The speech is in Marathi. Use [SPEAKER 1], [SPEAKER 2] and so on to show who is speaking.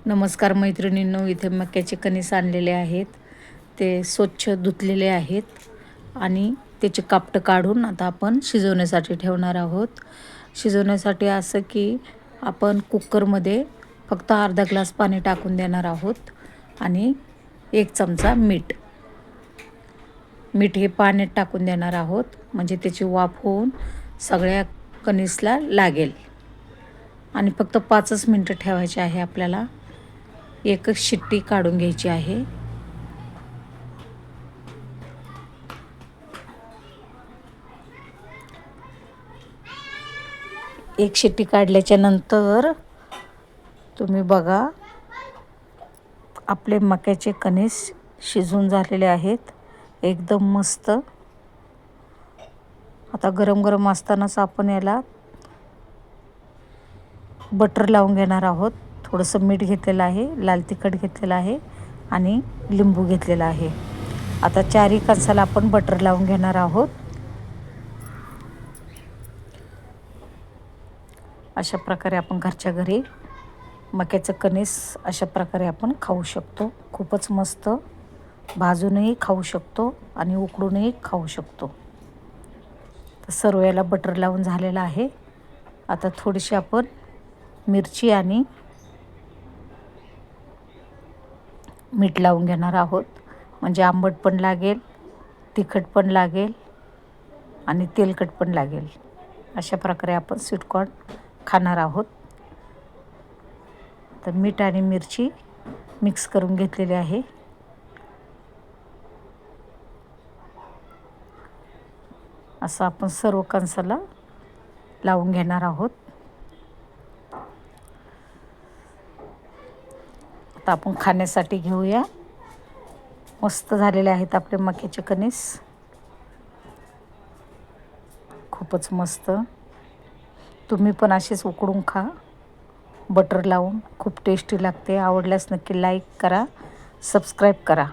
[SPEAKER 1] नमस्कार मैत्रिणींनो, इथे मक्याचे कणीस आणलेले आहेत. ते स्वच्छ धुतलेले आहेत आणि त्याचे कापटं काढून आता आपण शिजवण्यासाठी ठेवणार आहोत. शिजवण्यासाठी असं की आपण कुकरमध्ये फक्त अर्धा ग्लास पाणी टाकून देणार आहोत आणि 1 चमचा मीठ हे पाण्यात टाकून देणार आहोत, म्हणजे त्याची वाफ होऊन सगळ्या कणीसला लागेल. आणि फक्त 5च मिनटं ठेवायचे आहे आपल्याला. एकच शिट्टी काढून घ्यायची आहे. एक शिट्टी काढल्याच्या नंतर तुम्ही बघा, आपले मक्याचे कणीस शिजून झालेले आहेत एकदम मस्त. आता गरम गरम असतानाच आपण याला बटर लावून घेणार आहोत. थोडंसं मीठ घेतलेलं आहे, लाल तिखट घेतलेलं आहे आणि लिंबू घेतलेला आहे. आता चारही कणसाला आपण बटर लावून घेणार आहोत. अशा प्रकारे आपण घरच्या घरी मक्याचं कणीस अशा प्रकारे आपण खाऊ शकतो. खूपच मस्त. भाजूनही खाऊ शकतो आणि उकडूनही खाऊ शकतो. तर सर्व याला बटर लावून झालेलं आहे. आता थोडीशी आपण मिरची आणि मीठ लावून घेणार आहोत, म्हणजे आंबट पण लागेल, तिखट पण लागेल आणि तेलकट पण लागेल. अशा प्रकारे आपण स्वीटकॉर्न खाणार आहोत. तर मीठ आणि मिरची मिक्स करून घेतलेली आहे. असं आपण सर्व कणसाला लावून घेणार आहोत. आता आपण खाण्यासाठी घेऊया. मस्त झालेले आहेत आपले मक्याचे कणीस, खूपच मस्त. तुम्ही पण असेच उकडून खा, बटर लावून. खूप टेस्टी लागते. आवडल्यास नक्की लाईक करा, सबस्क्राईब करा.